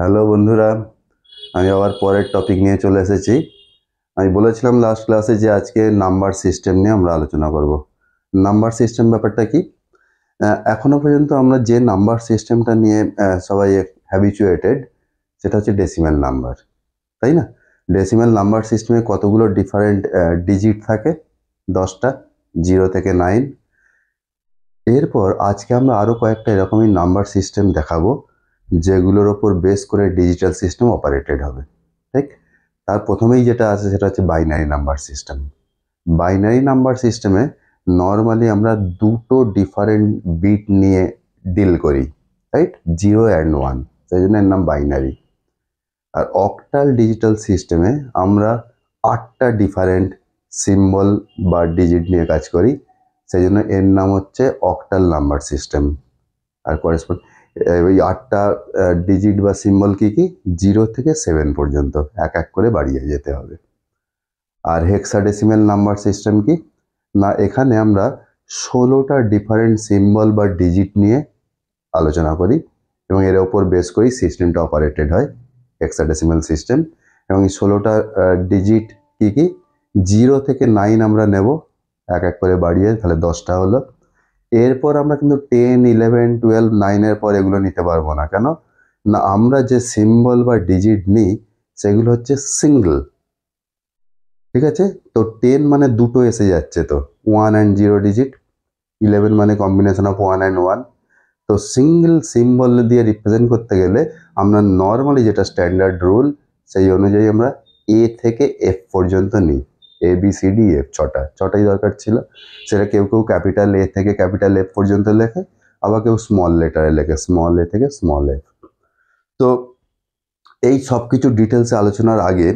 Hello বন্ধুরা, আমি আবার পরের টপিক নিয়ে চলে এসেছি। আমি বলেছিলাম লাস্ট ক্লাসে যে আজকে নাম্বার সিস্টেম নিয়ে আমরা আলোচনা করব। নাম্বার সিস্টেম ব্যাপারটা কি? এখনো পর্যন্ত আমরা যে নাম্বার সিস্টেমটা নিয়ে সবাই হ্যাবিচুয়েটেড, সেটা হচ্ছে ডেসিমাল নাম্বার, তাই না? ডেসিমাল নাম্বার সিস্টেমে কতগুলো ডিফারেন্ট ডিজিট থাকে? 10টা, 0 থেকে 9। এরপর আজকে আমরা আরও কয়েকটা এরকমই নাম্বার সিস্টেম দেখাবো যেগুলোর ওপর বেস করে ডিজিটাল সিস্টেম অপারেটেড হবে, ঠিক? তার প্রথমেই যেটা আছে সেটা হচ্ছে binary number system. Binary number সিস্টেমে নর্মালি আমরা দুটো ডিফারেন্ট বিট নিয়ে ডিল করি, রাইট? 0 অ্যান্ড 1, সেই জন্য এর নাম বাইনারি। আর অক্টাল ডিজিটাল সিস্টেমে আমরা 8টা ডিফারেন্ট সিম্বল বা ডিজিট নিয়ে কাজ করি, সেই জন্য এর নাম হচ্ছে অক্টাল নাম্বার সিস্টেম। আর করেসপন্ড ওই 8টা ডিজিট বা সিম্বল কি কি? 0 থেকে 7 পর্যন্ত এক এক করে বাড়িয়ে যেতে হবে। আর হেক্সাডেসিমাল নাম্বার সিস্টেম কি না, এখানে আমরা 16টা ডিফারেন্ট সিম্বল বা ডিজিট নিয়ে আলোচনা করি এবং এর ওপর বেস করেই সিস্টেমটা অপারেটেড হয়, হেক্সাডেসিমাল সিস্টেম। এবং এই 16টা ডিজিট কি কি? 0 থেকে 9 আমরা নেব এক এক করে বাড়িয়ে, তাহলে 10টা হলো। এরপর আমরা কিন্তু 10, 11, 12, 9-এর পর এগুলো নিতে পারবো না। কেন না, আমরা যে সিম্বল বা ডিজিট নিই সেগুলো হচ্ছে সিঙ্গল, ঠিক আছে? তো 10 মানে দুটো এসে যাচ্ছে, তো 1 and 0 ডিজিট। 11 মানে কম্বিনেশন অফ 1 and 1। তো সিঙ্গল সিম্বল দিয়ে রিপ্রেজেন্ট করতে গেলে আমরা নর্মালি যেটা স্ট্যান্ডার্ড রুল, সেই অনুযায়ী আমরা এ থেকে এফ পর্যন্ত নিই। A B C D F, ছটাই দরকার ছিল। সেটা কেউ কেউ ক্যাপিটাল এ থেকে ক্যাপিটাল এফ পর্যন্ত লেখে, আবার কেউ স্মল লেটারে লেখে, স্মল এ থেকে স্মল এফ। তো এই সব কিছু ডিটেলসে আলোচনার আগে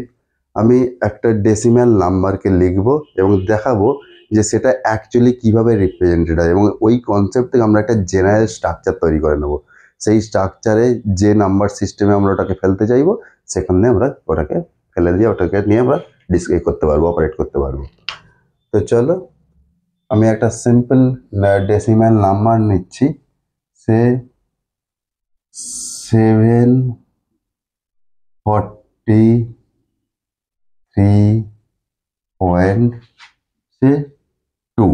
আমি একটা ডেসিমাল নাম্বারকে লিখব এবং দেখাবো যে সেটা অ্যাকচুয়ালি কিভাবে রিপ্রেজেন্টেড হয়, এবং ওই কনসেপ্ট থেকে আমরা একটা জেনারেল স্ট্রাকচার তৈরি করে নেব। সেই স্ট্রাকচারে যে নাম্বার সিস্টেমে আমরা ওটাকে ফেলতে চাইবো সেখানে আমরা ওটাকে ফেলে দিয়ে ওটাকে নিয়ে আমরা ডিসক্রাইব করতে পারবো, অপারেট করতে পারবো। তো চলো, আমি একটা সিম্পল ডেসিমাল নাম্বার নিচ্ছি, সে 743.2।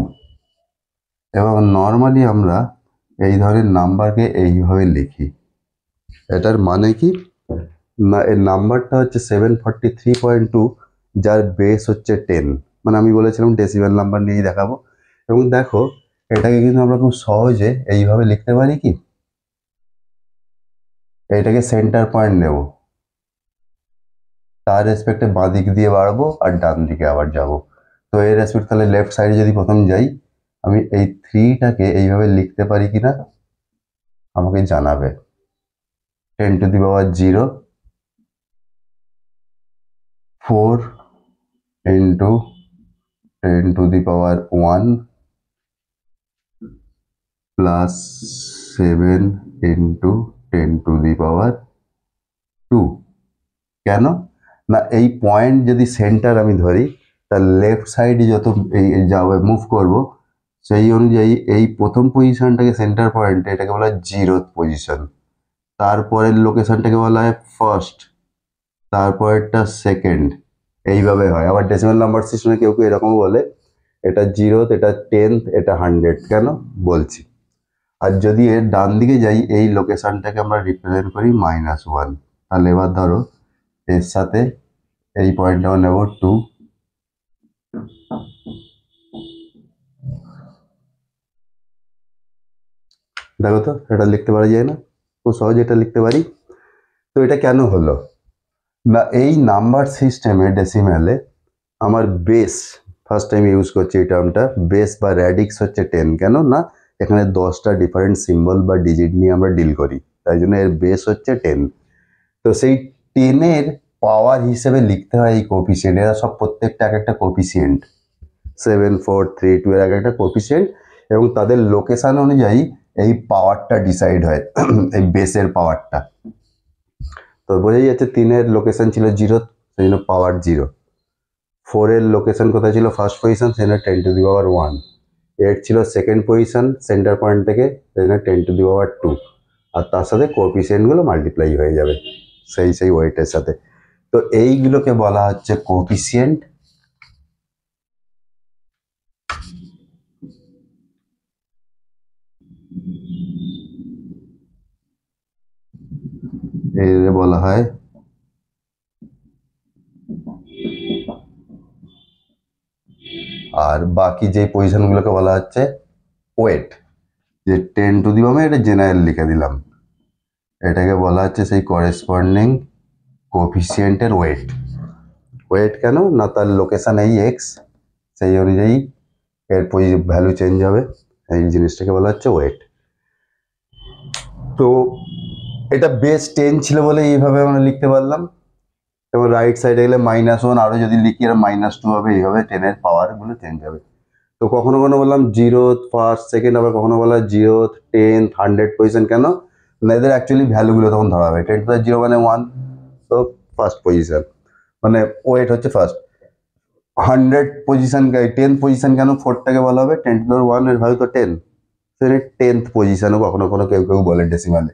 এবং নর্মালি আমরা এই ধরনের নাম্বারকে এইভাবে লিখি। এটার মানে কি না, এর নাম্বারটা হচ্ছে 743.2, যার বেস হচ্ছে 10। মানে আমি বলেছিলাম ডেসিমাল নাম্বার নিয়েই দেখাবো। এবং দেখো, এটাকে কিন্তু আমরা খুব সহজে এইভাবে লিখতে পারি কি, এটাকে সেন্টার পয়েন্ট নেব, তার রেসপেক্টে বাঁ দিক দিয়ে বাড়বো আর ডান দিকে আবার যাব। তো এর রেসপেক্ট তাহলে লেফট সাইডে যদি প্রথম যাই, আমি এই 3টাকে এইভাবে লিখতে পারি কিনা আমাকে জানাবে। 10 to the power 0, 4 into 10 to the power 1 plus 7 into 10 to the power 2। কেন না, এই পয়েন্ট যদি সেন্টার আমি ধরি, তার লেফট সাইডে যত যাবে মুভ করব, সেই অনুযায়ী এই প্রথম পজিশনটাকে সেন্টার পয়েন্ট, এটাকে বলা হয় 0th পজিশন। তারপরের লোকেশনটাকে বলা হয় ফার্স্ট, তারপরেরটা সেকেন্ড, এইভাবে হয়। আবার ডেসিমাল নাম্বার সিস্টেমে কেউ কেউ এরকম বলে, এটা 0th, এটা 10th, এটা 100। কেন বলছি। আর যদি এর ডান দিকে যাই, এই লোকেশনটাকে আমরা রিপ্রেজেন্ট করি -1। তাহলে এবার ধরো এর সাথে এই পয়েন্টটাও নেব 2। দেখো তো, এটা লিখতে পারা যায় না? খুব সহজে এটা লিখতে পারি। তো এটা কেন হলো না, এই নাম্বার সিস্টেমে ডেসিমালে আমার বেস, ফার্স্ট টাইম ইউজ করছি এই টার্মটা, বেস বা র্যাডিক্স হচ্ছে 10। কেন না, এখানে 10টা ডিফারেন্ট সিম্বল বা ডিজিট নিয়ে আমরা ডিল করি, তাই জন্য এর বেস হচ্ছে 10। তো সেই 10-এর পাওয়ার হিসেবে লিখতে হয় এই কোফিসিয়েন্ট। এরা সব প্রত্যেকটা এক একটা কোফিসিয়েন্ট, 7, 4, 3, 2 এর এক একটা কোফিসিয়েন্ট, এবং তাদের লোকেশন অনুযায়ী এই পাওয়ারটা ডিসাইড হয়, এই বেসের পাওয়ারটা। তো বোঝাই যাচ্ছে 3-এর লোকেশন ছিল 0, সেই জন্য পাওয়ার 0। 4-এর লোকেশন কোথায় ছিল? ফার্স্ট পজিশন, সেই জন্য 10 to the power 1। 8 ছিল সেকেন্ড পজিশন সেন্টার পয়েন্ট থেকে, সেই জন্য 10 to the power 2। আর তার সাথে কোএফিসিয়েন্টগুলো মাল্টিপ্লাই হয়ে যাবে, সেই ওয়েটের সাথে। তো এইগুলোকে বলা হচ্ছে কোফিসিয়েন্ট। এর বলা হয় আর বাকি যে পজিশনগুলোকে বলা হচ্ছে ওয়েট। যে 10⁻⁻, এটা জেনারেল লিখে দিলাম, এটাকে বলা হচ্ছে সেই করেসপন্ডিং কোফিসিয়েন্টের ওয়েট। ওয়েট কেন না, তার লোকেশন এই এক্স, সেই অনুযায়ী এর ভ্যালু চেঞ্জ হবে, এই জিনিসটাকে বলা হচ্ছে ওয়েট। তো এটা বেস 10 ছিল বলে এইভাবে আমরা লিখতে পারলাম। এবং রাইট সাইডে গেলে -1, আরো যদি লিখি এর -2 হবে, এইভাবে 10-এর পাওয়ারগুলো চেঞ্জ হবে। তো কখনো কখনো বললাম 0th, 1st, 2nd, আবার কখনো বলা 0th, 10th, 100 পজিশন। কেন না, এদের অ্যাকচুয়ালি ভ্যালুগুলো তখন ধরা হবে। 10⁻0 মানে 1, তো ফার্স্ট পজিশন, মানে ওয়েট হচ্ছে ফার্স্ট। 100 পজিশন, 10th পজিশন কেন, 4টাকে বলা হবে 10⁻1, এর ভ্যালু তো 10, সেটা 10th পজিশনও কখনো কখনো কেউ কেউ বলে ডেসিমালে।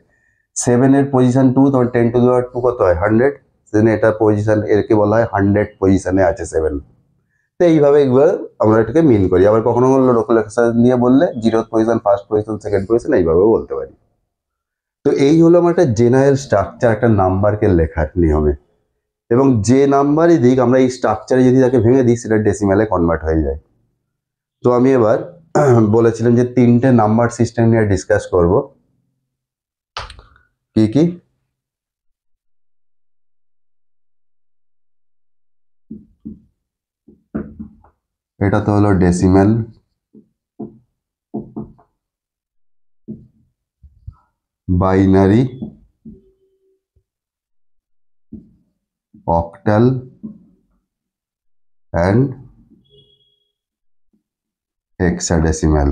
7-এর পজিশন 2, তখন 10⁻2 কত হয় 100, সেজন্য এটা পজিশন, এরকে বলা হয় 100 পজিশনে আছে 7। তো এইভাবে এগুলো আমরা এটাকে মিন করি। আবার কখনো কখনো লোকেশন দিয়ে বললে 0th position, first position, second position, এইভাবেও বলতে পারি। তো এই হলো আমার একটা জেনারেল স্ট্রাকচার একটা নাম্বারকে লেখার নিয়মে। এবং যে নাম্বারই দিক, আমরা এই স্ট্রাকচারে যদি তাকে ভেঙে দিই, সেটা ডেসিমালে কনভার্ট হয়ে যায়। তো আমি এবার বলেছিলাম যে 3টে নাম্বার সিস্টেম নিয়ে ডিসকাস করব। কি কি? এটা তো হলো decimal, binary, octal and hexadecimal.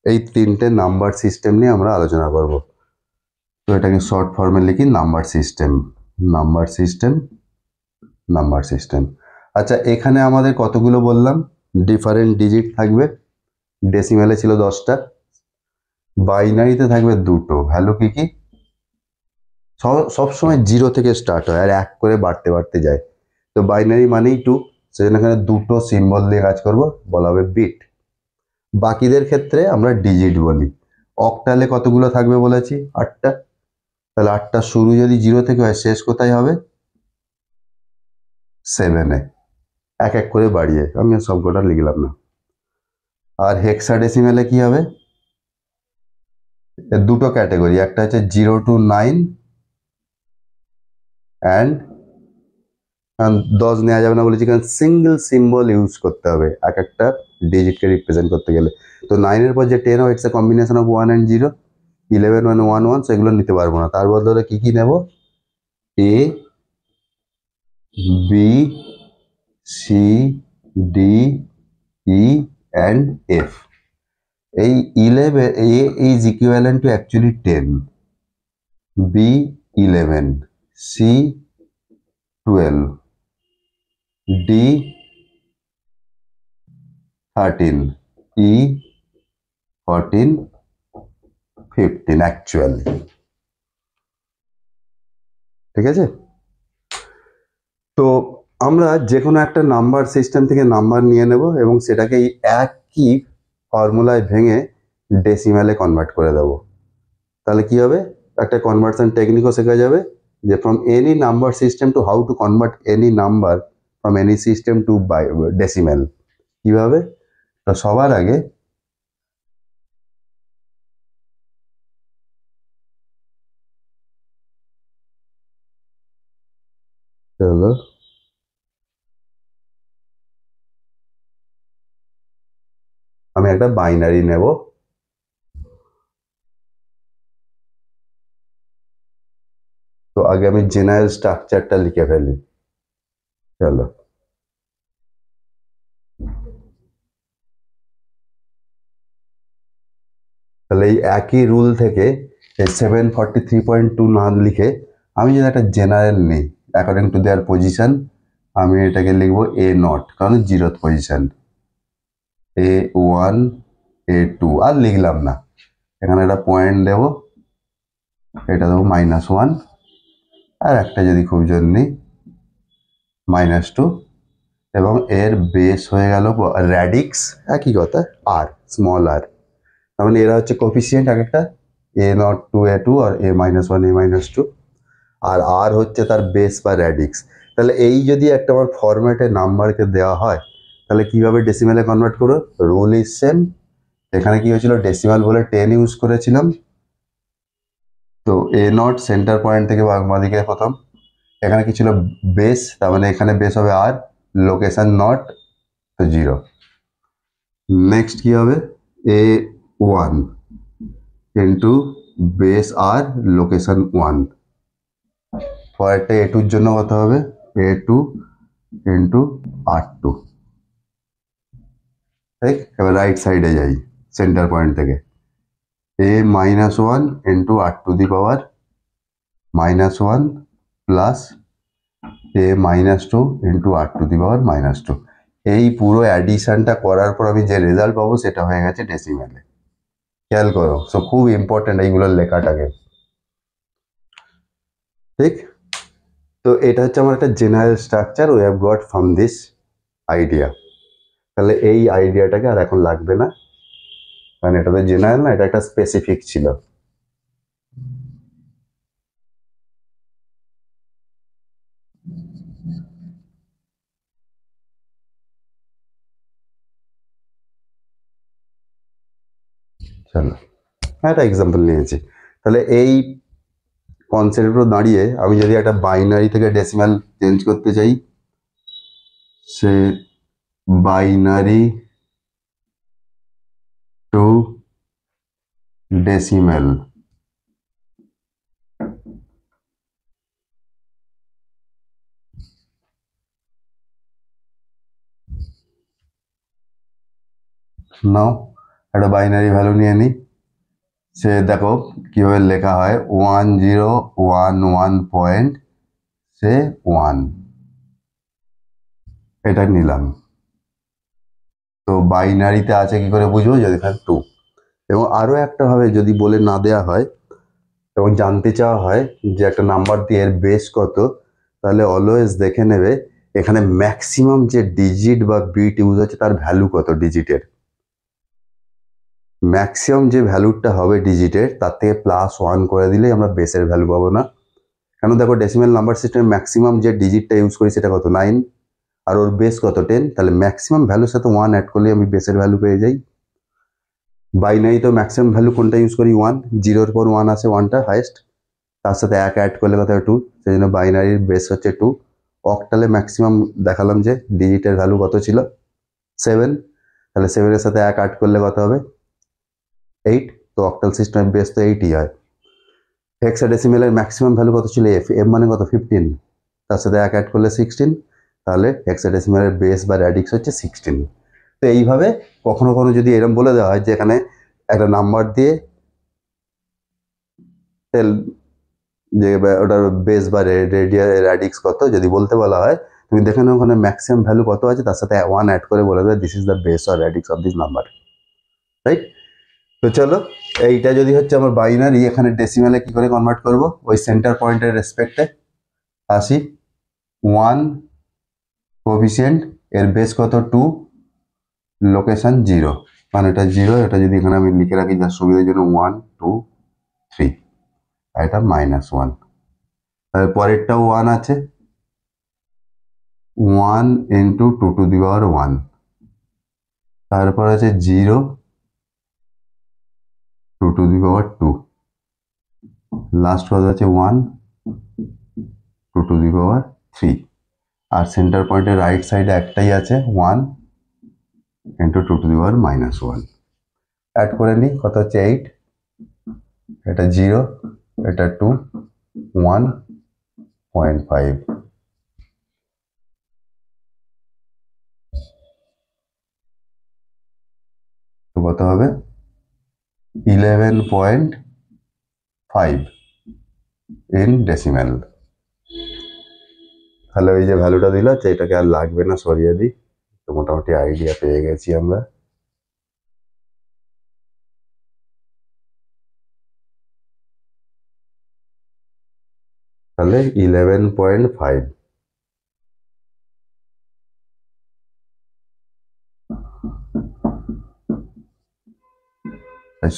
এই 3টে নাম্বার সিস্টেম নিয়ে আমরা আলোচনা করব। তো এটাকে শর্ট ফর্মে লিখি number system, number system, number system. আচ্ছা, এখানে আমাদের কতগুলো বললাম ডিফারেন্ট ডিজিট থাকবে। ডেসিমালে ছিল 10টা, বাইনারিতে থাকবে 2টো। ভ্যালু কি কি? সবসময় 0 থেকে স্টার্ট হয় আর 1 করে বাড়তে বাড়তে যায়। তো বাইনারি মানেই 2, সেজন্য এখানে 2টো সিম্বল দিয়ে কাজ করব, বলা হবে বিট। বাকিদের ক্ষেত্রে আমরা ডিজিট বলি। অক্টালে কতগুলো থাকবে বলেছি? 8টা। তাহলে 8টা শুরু যদি 0 থেকে হয়, শেষ কোথায় হবে? 7-এ। এক এক করে বাড়িয়ে, আমি সবকটা লিখলাম না। আর হেক্সাডেসিমালে কি হবে? এর 2টো ক্যাটাগরি, একটা হচ্ছে 0 to 9 অ্যান্ড 10 নেওয়া যাবে না বলেছি, কারণ সিঙ্গেল সিম্বল ইউজ করতে হবে এক একটা ডিজিটকে রিপ্রেজেন্ট করতে গেলে। তো 9-এর পর যে 10 হয়, it's a combination of 1 and 0, 11 মানে 1 1, সেগুলো নিতে পারবো না। তার বদলে কি কি নেব? A, B, C, D, E and F. এই 11, A is equivalent to actually 10, B 11, C 12, D 13, E 14, 15 actually. ঠিক আছে? তো আমরা যে কোনো একটা নাম্বার সিস্টেম থেকে নাম্বার নিয়ে নেব এবং সেটাকে এই একই ফর্মুলায় ভেঙে ডেসিমালে কনভার্ট করে দেব। তাহলে কি হবে? একটা কনভার্সন টেকনিকও শেখা যাবে, যে from any number system to how to convert any number from any system to decimal. কিভাবে? তো সবার আগে চলো আমি একটা বাইনারি নেব। তো আগে আমি জেনারেল স্ট্রাকচারটা লিখে ফেলি। চলো, তাহলে এই একই রুল থেকে 743.2 না লিখে আমি যদি একটা জেনারেল নিই অ্যাকর্ডিং টু দেয়ার পজিশন, আমি এটাকে লিখবো A0, কারণ 0th পজিশন, A1, A2 আর লিখলাম না। এখানে একটা পয়েন্ট দেবো, এটা দেবো -1, আর একটা যদি খুব জন্য -2, এবং এর বেস হয়ে গেল র্যাডিক্স, একই কথা আর স্মল আর, তার মানে এরা হচ্ছে কোফিসিয়েন্ট এক একটা, a0 a2 আর a-1 a-2, আর আর হচ্ছে তার বেস বা র্যাডিক্স। তাহলে এই যদি একটা আমার ফরম্যাটে নাম্বারকে দেওয়া হয়, তাহলে কিভাবে ডেসিমেলে কনভার্ট করো? Rule is same. এখানে কি হয়েছিল, ডেসিমাল বলে 10 ইউজ করেছিলাম, তো a0 সেন্টার পয়েন্ট থেকে বামদিকে প্রথম, এখানে কি ছিল বেস, তার মানে এখানে বেস হবে আর, লোকেশন নট, তো 0। নেক্সট কি হবে, a1 ইন্টু বেস আর লোকেশন 1, পরেরটা a2 জন্য কত হবে, a2 ইন্টু r2। ঠিক, এবার রাইট সাইডে যাই সেন্টার পয়েন্ট থেকে, a-1 into r⁻⁻1 plus a-2 into r⁻²। এই পুরো অ্যাডিশনটা করার পর আমি যে রেজাল্ট পাবো সেটা হয়ে গেছে ডেসিমেলে। খেয়াল করো, সো খুব ইম্পর্টেন্ট এইগুলোর লেখাটাকে। ঠিক, তো এটা হচ্ছে আমার একটা general structure we have got from this idea. তাহলে এই আইডিয়াটাকে আর এখন লাগবে না, কারণ এটা তো জেনারেল না, এটা একটা স্পেসিফিক ছিল। চলো একটা এক্সাম্পল নিয়েছি। তাহলে এই কনসেপ্টে দাঁড়িয়ে আমি যদি একটা বাইনারি থেকে ডেসিমাল চেঞ্জ করতে চাই, সে বাইনারি টু ডেসিমাল, নাও একটা বাইনারি ভ্যালু নিয়ে নিই। সে দেখো কিভাবে লেখা হয়, 1011 সে 1, এটা নিলাম। তো বাইনারিতে আছে কি করে বুঝবো, যদি এখানে 2, এবং আরও একটা ভাবে যদি বলে না দেয়া হয় এবং জানতে চাওয়া হয় যে একটা নাম্বার দিয়ে এর বেস কত, তাহলে অলওয়েজ দেখে নেবে এখানে ম্যাক্সিমাম যে ডিজিট বা বিট ইউজ হচ্ছে তার ভ্যালু কত ডিজিটের। ম্যাক্সিমাম যে ভ্যালুটা হবে ডিজিটের তার থেকে +1 করে দিলেই আমরা বেসের ভ্যালু পাবো না। কেন, দেখো ডেসিমাল নাম্বার সিস্টেমে ম্যাক্সিমাম যে ডিজিটটা ইউজ করি সেটা কত, 9, আর ওর বেস কত 10, তাহলে ম্যাক্সিমাম ভ্যালুর সাথে 1 অ্যাড করলে আমি বেসের ভ্যালু পেয়ে যাই। বাইনারি তো ম্যাক্সিমাম ভ্যালু কোনটা ইউজ করি, 1, 0-র পর 1 আছে, 1টা হাইয়েস্ট, তার সাথে 1 অ্যাড করলে কত হয় 2, সেই জন্য বাইনারির বেস হচ্ছে 2। অক্টালে ম্যাক্সিমাম দেখালাম যে ডিজিটের ভ্যালু কত ছিল, 7, তাহলে 7-এর সাথে 1 অ্যাড করলে কত হবে 8, তো অক্টাল সিস্টেমের বেস তো 8ই হয়। হেক্সাডেসিমেলের ম্যাক্সিমাম ভ্যালু কত ছিল, এফ মানে কত 15, তার সাথে 1 অ্যাড করলে 16, তাহলে হেক্সাডেসিমেলের বেস বা র্যাডিক্স হচ্ছে 16। তো এইভাবে কখনো কখনো যদি এরকম বলে দেওয়া হয় যে এখানে একটা নাম্বার দিয়ে যে ওটার বেস বা র্যাডিক্স কত যদি বলতে বলা হয়, তুমি দেখে নাও ওখানে ম্যাক্সিমাম ভ্যালু কত আছে, তার সাথে 1 অ্যাড করে বলে দেবে this is the base or radix of this number, right. তো চলো, এইটা যদি হচ্ছে আমার বাইনারি, এখানে ডেসিমেলে কি করে কনভার্ট করব, ওই সেন্টার পয়েন্টের রেসপেক্টে আসি। 1 কোফিসিয়েন্ট, এর বেস কত 2, লোকেশন 0, মানে এটা 0, এটা যদি এখানে আমি লিখে রাখি যার সুবিধার জন্য 1 2 3, আর এটা -1, তাহলে পরেরটাও 1 আছে, 1 ইন্টু 2⁻1, তারপর আছে 0 2⁻2, লাস্ট কত আছে 1 2⁻3, আর সেন্টার পয়েন্টের রাইট সাইডে একটাই আছে 1 ইন্টু 2⁻1। অ্যাড করে নিই, কত হচ্ছে 8, এটা 0, এটা 2, 1.5, তো কত হবে 11.5 ইন ডেসিমেল। তাহলে ওই যে ভ্যালুটা দিল, এটাকে আর লাগবে না, সরিয়ে দিই। তো মোটামুটি আইডিয়া পেয়ে গেছি আমরা। তাহলে 11.5,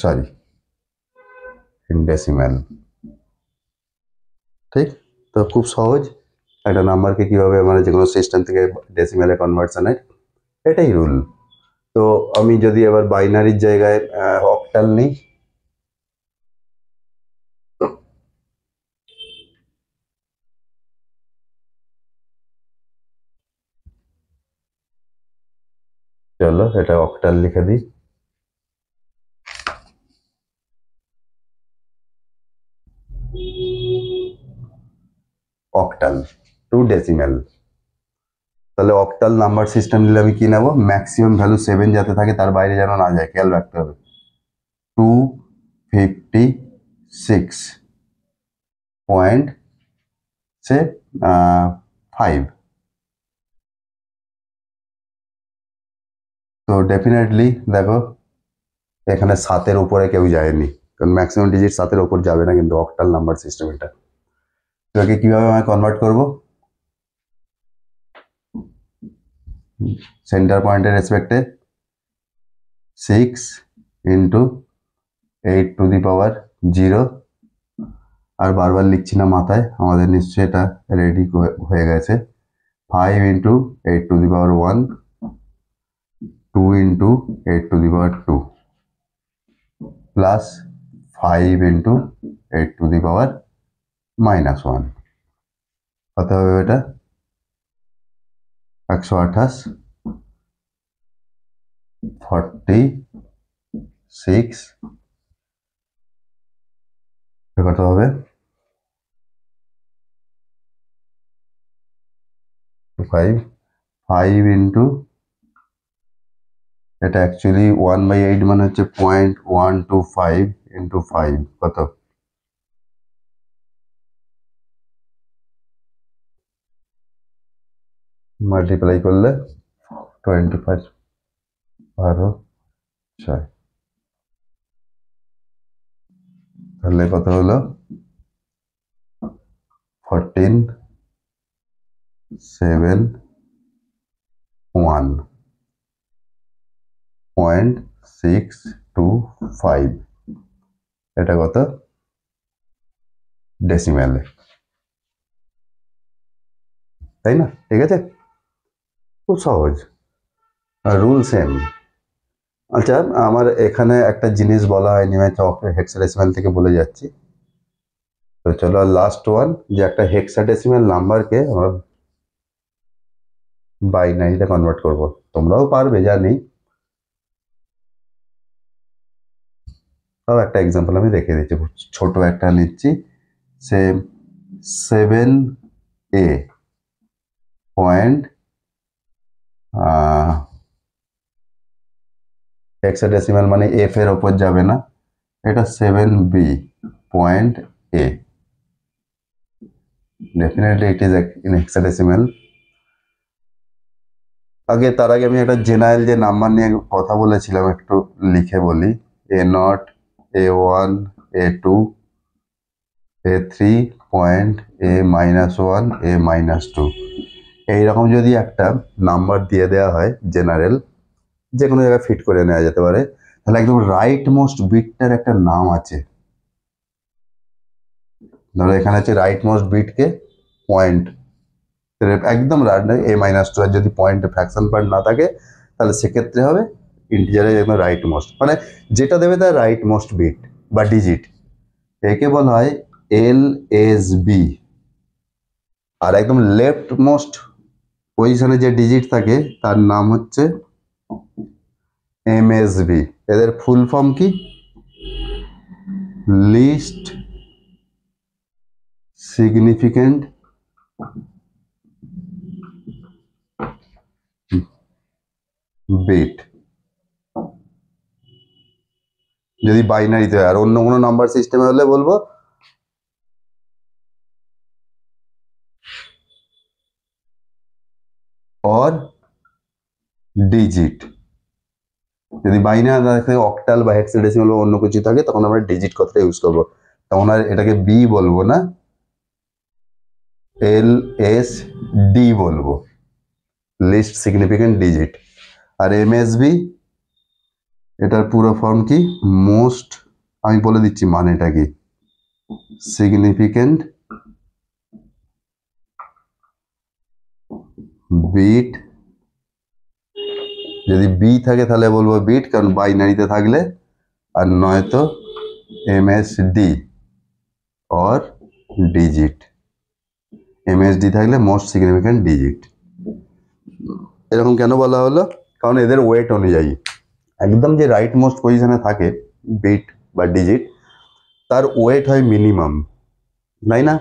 সরি ডেসিমেল। ঠিক, তো খুব সহজ একটা নাম্বারকে কিভাবে মানে যে কোনো সিস্টেম থেকে ডেসিমেলে কনভার্সনের, এটাই রুল। তো আমি যদি এবার বাইনারির জায়গায় অক্টাল নিই, চলো এটা অক্টাল লিখে দিই। অক্টাল টু ডেসিমেল, তাহলে অক্টাল নাম্বার সিস্টেম নিলে আমি কি নেবো, ম্যাক্সিমাম ভ্যালু 7 যাতে থাকে, তার বাইরে যেন না যায়, খেয়াল রাখতে হবে। 256.5, তো ডেফিনেটলি দেখো এখানে 7-এর উপরে কেউ যায়নি, কারণ ম্যাক্সিমাম ডিজিট 7-এর উপর যাবে না, কিন্তু অক্টাল নাম্বার সিস্টেম এটা। এটাকে কিভাবে আমি কনভার্ট করব, সেন্টার পয়েন্টের রেসপেক্টে 6 ইন্টু 8⁻0, আর বারবার লিখছি না মাথায়, আমাদের নিশ্চয়ই এটা রেডি হয়ে গেছে। 5 ইন্টু 8⁻1, 2 ইন্টু 8⁻2, প্লাস 5 ইন্টু 8⁻−1, কত হবে এটা, 128, 46, কত হবে 5 ইন্টু, এটা অ্যাকচুয়ালি 1/8 মানে হচ্ছে 0.125 ইন্টু 5, কত, মাল্টিপ্লাই করলে 25, 12, 6, তাহলে কত হলো 1471.625, এটা কত ডেসিমেলে, তাই না? ঠিক আছে, খুব সহজ, আর রুল সেম। আচ্ছা, আমার এখানে একটা জিনিস বলা হয়নি, আমি হেক্সাডেসিমাল থেকে বলে যাচ্ছি। তো চলো লাস্ট ওয়ান, যে একটা হেক্সাডেসিমাল নাম্বারকে আমরা বাইনারিতে কনভার্ট করব, তোমরাও পারবে জানি, তাও একটা এক্সাম্পল আমি রেখে দিচ্ছি, ছোট একটা নিচ্ছি, সে 7A পয়েন্ট, হেক্সাডেসিমাল মানে এফ এর ওপর যাবে না, এটা 7B.A, definitely it is in hexadecimal. তার আগে আমি একটা জেনারেল যে নাম্বার নিয়ে কথা বলেছিলাম একটু লিখে বলি, A0, A1, A2, A3 point, A-1, A-2, এইরকম যদি একটা নাম্বার দিয়ে দেওয়া হয় জেনারেল, যে কোনো জায়গায় ফিট করে নেওয়া যেতে পারে, তাহলে একদম রাইট মোস্ট বিটটার একটা নাম আছে। ধরো এখানে আছে রাইট মোস্ট বিটকে পয়েন্ট, একদম A-2, আর যদি পয়েন্টে ফ্র্যাকশন পার্ট না থাকে তাহলে সেক্ষেত্রে হবে ইন্টিজারের একদম রাইট মোস্ট, মানে যেটা দেবে তার রাইট মোস্ট বিট বা ডিজিট, একে বলা হয় LSB। আর একদম লেফট মোস্ট পজিশনে যে ডিজিট থাকে তার নাম হচ্ছে MSB। এদের ফুল ফর্ম কি, লিস্ট সিগনিফিকেন্ট বিট, যদি বাইনারিতে হয়। আর অন্য কোনো নাম্বার সিস্টেমে হলে বলবো অর ডিজিট। যদি বাইনারি থাকে, অক্টাল বা হেক্সাডেসিমাল বা অন্য কিছু থাকে, তখন আমরা ডিজিট কথাটা ইউজ করবো, তখন আর এটাকে বি বলবো না, LSD বলবো, লিস্ট সিগনিফিকেন্ট ডিজিট। আর MSB এটার পুরো ফর্ম কি, মোস্ট, আমি বলে দিচ্ছি মানেটা কি, সিগনিফিকেন্ট বিট। যদি বি থাকে তাহলে বলবো বিট, কারণ বাইনারিতে থাকলে, আর নয়তো MSD অর ডিজিট। MSD থাকলে মোস্ট সিগনিফিকেন্ট ডিজিট। এরকম কেন বলা হলো, কারণ এদের ওয়েট অনুযায়ী একদম যে রাইট মোস্ট পজিশনে থাকে বিট বা ডিজিট, তার ওয়েট হয় মিনিমাম, তাই না?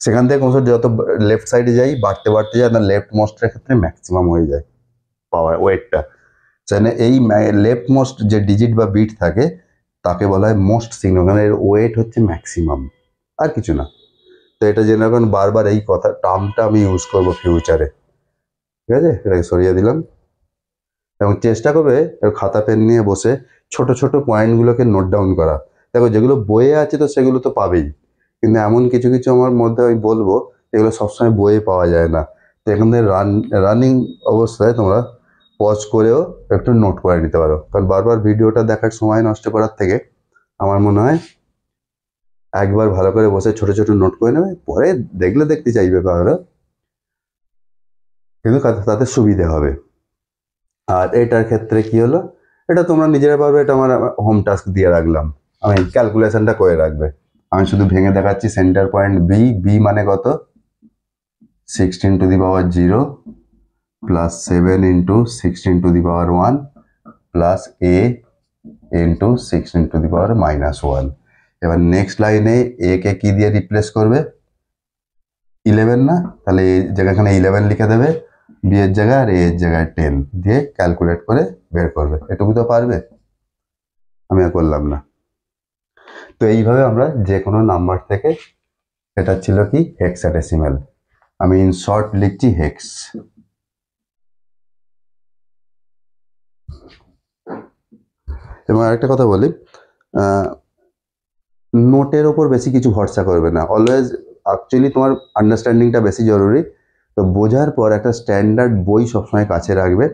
সেখান থেকে যত লেফট সাইডে যাই বাড়তে বাড়তে যায়, না লেফট মোস্টের ক্ষেত্রে ম্যাক্সিমাম হয়ে যায় পাওয়ার ওয়েটটা। সেখানে এই লেফট মোস্ট যে ডিজিট বা বিট থাকে তাকে বলা হয় মোস্ট সিগনিফিকেন্ট, এর ওয়েট হচ্ছে ম্যাক্সিমাম, আর কিছু না। তো এটা জেনে রাখুন, বারবার এই কথা টার্মটা আমি ইউজ করবো ফিউচারে, ঠিক আছে? এটাকে সরিয়ে দিলাম। এবং চেষ্টা করবে খাতা পেন নিয়ে বসে ছোট ছোট পয়েন্টগুলোকে নোট ডাউন করা। দেখো যেগুলো বইয়ে আছে তো সেগুলো তো পাবেই, কিন্তু এমন কিছু কিছু আমার মধ্যে আমি বলবো এগুলো সবসময় বইয়ে পাওয়া যায় না। তো এখান থেকে রানিং অবস্থায় তোমরা পজ করেও একটু নোট করে নিতে পারো, কারণ বারবার ভিডিওটা দেখার সময় নষ্ট করার থেকে আমার মনে হয় একবার ভালো করে বসে ছোট ছোট নোট করে নেবে, পরে দেখলে দেখতে চাইবে কারো, কিন্তু তাতে সুবিধে হবে। আর এটার ক্ষেত্রে কি হলো, এটা তোমরা নিজেরা পারবে, এটা আমার হোম টাস্ক দিয়ে রাখলাম, আমি ক্যালকুলেশনটা করে রাখবে। আমি শুধু ভেঙে দেখাচ্ছি। সেন্টার পয়েন্ট বি, বি মানে কত, 16⁻0 প্লাস 7 ইন্টু 16⁻1 প্লাস এ ইন্টু 16⁻−1। এবার নেক্সট লাইনে এ কে কি দিয়ে রিপ্লেস করবে, 11 না, তাহলে এই জায়গাখানে 11 লিখে দেবে, বি এর জায়গায়, আর এ এর জায়গায় 10 দিয়ে ক্যালকুলেট করে বের করবে। এটুকু তো পারবে, আমি আর করলাম না। তো এইভাবে আমরা যে কোনো নাম্বার থেকে, এটা ছিল কি হেক্সাডেসিমাল, আমি ইন শর্ট লিখছি হেক্স। এবং আরেকটা কথা বলি, নোটের ওপর বেশি কিছু ভরসা করবে না, অলওয়েজ অ্যাকচুয়ালি তোমার আন্ডারস্ট্যান্ডিংটা বেশি জরুরি। তো বোঝার পর একটা স্ট্যান্ডার্ড বই সবসময় কাছে রাখবে।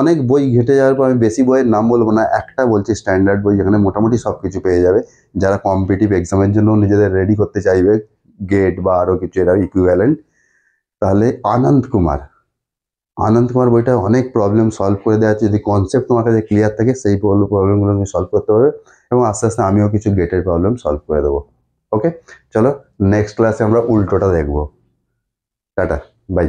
অনেক বই ঘেটে যাওয়ার পর আমি বেশি বইয়ের নাম বলবো না, একটা বলছি স্ট্যান্ডার্ড বই, যেখানে মোটামুটি সব কিছু পেয়ে যাবে, যারা কম্পিটিটিভ এক্সামের জন্য নিজেদের রেডি করতে চাইবে, গেট বা আরও কিছু এরা ইকুইভ্যালেন্ট, তাহলে আনন্দ কুমার বইটা অনেক প্রবলেম সলভ করে দেওয়া আছে। যদি কনসেপ্ট তোমার কাছে ক্লিয়ার থাকে, সেই প্রবলেমগুলো তুমি সলভ করতে পারবে, এবং আস্তে আস্তে আমিও কিছু গেটের প্রবলেম সলভ করে দেবো। ওকে, চলো নেক্সট ক্লাসে আমরা উল্টোটা দেখবো। Tata, by.